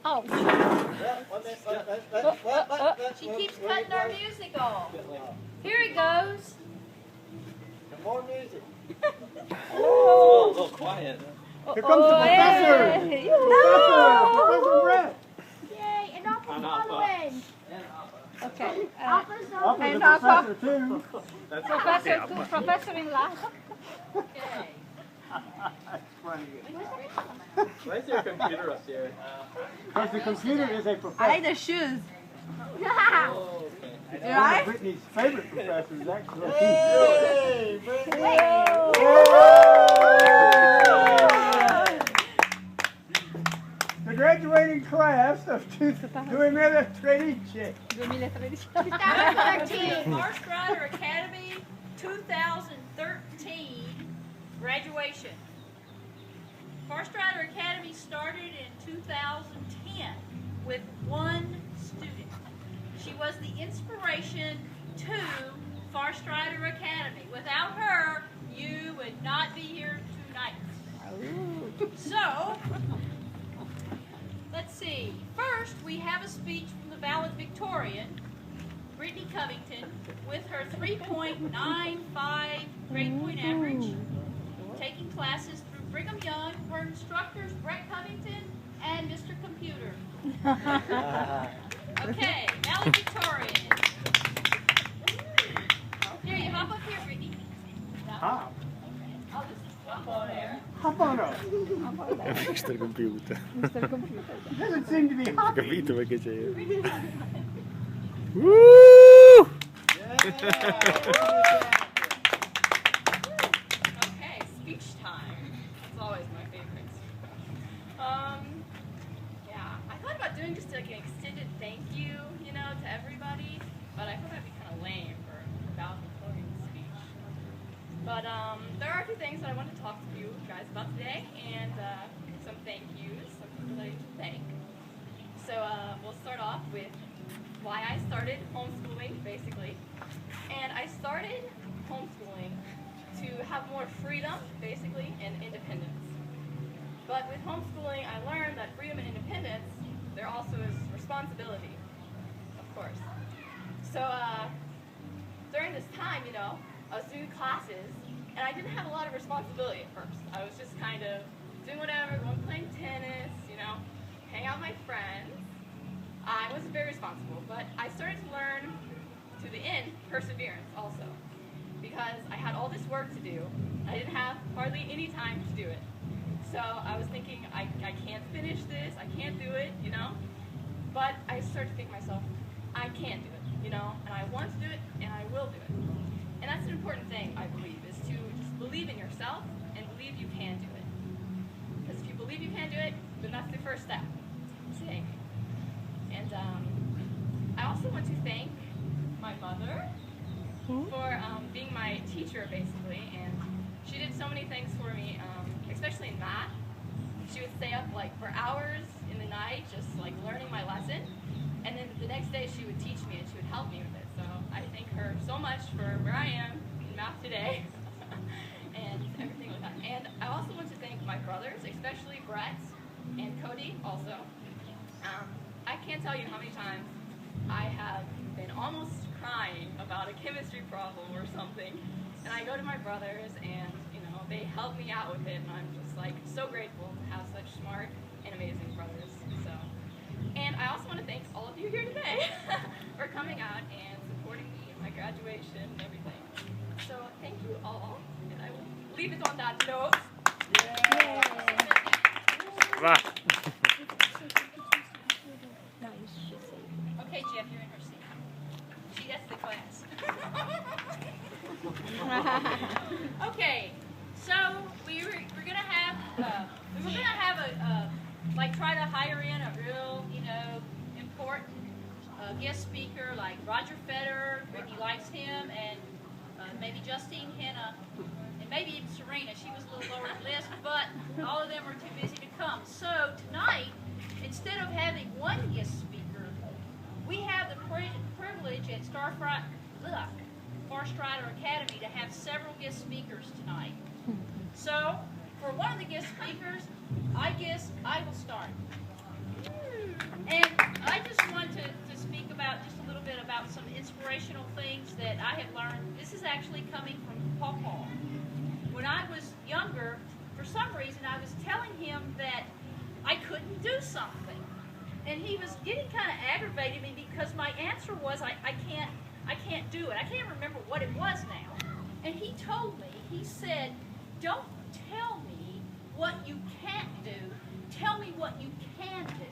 Oh. She keeps cutting our music off. Here he goes. More music. Oh. A little quiet. Here comes the professor. Professor Brett. Yay, and off of following. Okay. Office and the professor too. Professor in last. Okay. That's funny. Why is there a computer up there? Because the computer is a professor. I like the shoes. Oh, okay. It's one of Brittany's favorite professors, actually. Hey, The graduating class of 2013. 2013. First Rider Academy 2013 graduation. First Rider Academy started in 2010 with one student. She was the inspiration to First Rider Academy. Without her, you would not be here tonight. So, let's see. First, we have a speech from the valedictorian, Brittney Covington, with her 3.95 grade point average, taking classes through Brigham Young, her instructors, Brett Covington, and Mr. Computer. Okay, valedictorian. Here, you hop up here, Brittney. Hop. Okay, I'll just hop on there. Hop on up. Mr. Computer. Doesn't seem to be hopping. Capito perché c'è. Woo! Okay, speech time. It's always my favorite. Yeah, I thought about doing just like an extended thank you, you know, to everybody, but I thought that'd be kind of lame for a valedictorian speech. But there are a few things that I want to talk to you guys about today, and some thank yous, some people that I need to thank. So we'll start off with why I started homeschooling, basically. And I started homeschooling to have more freedom, basically, and independence. But with homeschooling, I learned that freedom and independence, there also is responsibility, of course. So during this time, you know, I was doing classes, and I didn't have a lot of responsibility at first. I was just kind of doing whatever, going playing tennis, you know, hang out with my friends. I wasn't very responsible, but I started to learn, to the end, perseverance also. Because I had all this work to do, I didn't have hardly any time to do it. So I was thinking, I can't finish this, I can't do it, you know? But I started to think to myself, I can do it, you know? And I want to do it, and I will do it. And that's an important thing, I believe, is to just believe in yourself and believe you can do it. Because if you believe you can do it, then that's the first step. See? And I also want to thank my mother for being my teacher, basically, and she did so many things for me, especially in math. She would stay up like for hours in the night, just like learning my lesson, and then the next day she would teach me and she would help me with it. So I thank her so much for where I am in math today, and everything like that. And I also want to thank my brothers, especially Brett and Cody also. I can't tell you how many times I have been almost crying about a chemistry problem or something, and I go to my brothers and, you know, they help me out with it, and I'm just like so grateful to have such smart and amazing brothers. So, and I also want to thank all of you here today for coming out and supporting me in my graduation and everything. So thank you all, and I will leave it on that note. Va. Okay, Jeff, you're in her seat. She gets the class. Okay, so we're gonna have a like try to hire in a real, you know, important guest speaker like Roger Federer. Brittany likes him, and maybe Justine Henna, and maybe even Serena. She was a little lower on the list, but all of them are too busy to come. So tonight, instead of having one guest speaker, we have the privilege at First Rider Academy to have several guest speakers tonight. So, for one of the guest speakers, I guess I will start. inspirational things that I have learned. This is actually coming from Paul. When I was younger, for some reason, I was telling him that I couldn't do something. And he was getting kind of aggravated at me because my answer was, I can't do it. I can't remember what it was now. And he told me, he said, don't tell me what you can't do, tell me what you can do.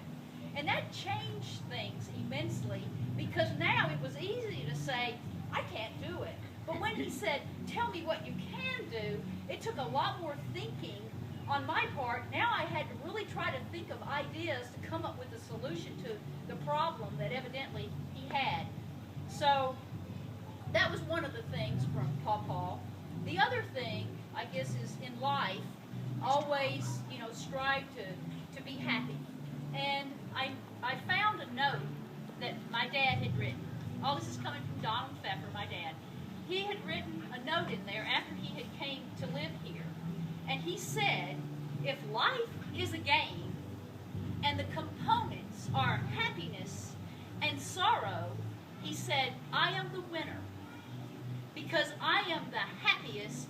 And that changed things immensely because now it was easy to say, I can't do it. But when he said, tell me what you can do, it took a lot more thinking on my part. Now I had to really try to think of ideas to come up with a solution to the problem that evidently he had. So that was one of the things from Paul. The other thing, I guess, is in life, always, strive to be happy. And I found a note that my dad had written. All this is coming from Donald Pfeffer, my dad. He had written a note in there after he had came to live here. And he said, if life is a game and the components are happiness and sorrow, he said, I am the winner because I am the happiest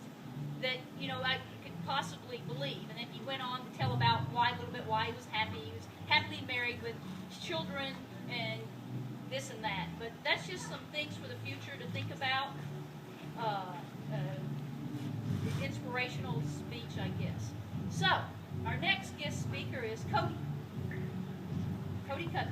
that, I could possibly believe. And then he went on to tell about why he was happy. He was happily married with children and this and that. But that's just some things for the future to think about. Inspirational speech, I guess. So, our next guest speaker is Cody. Cody Cuddy.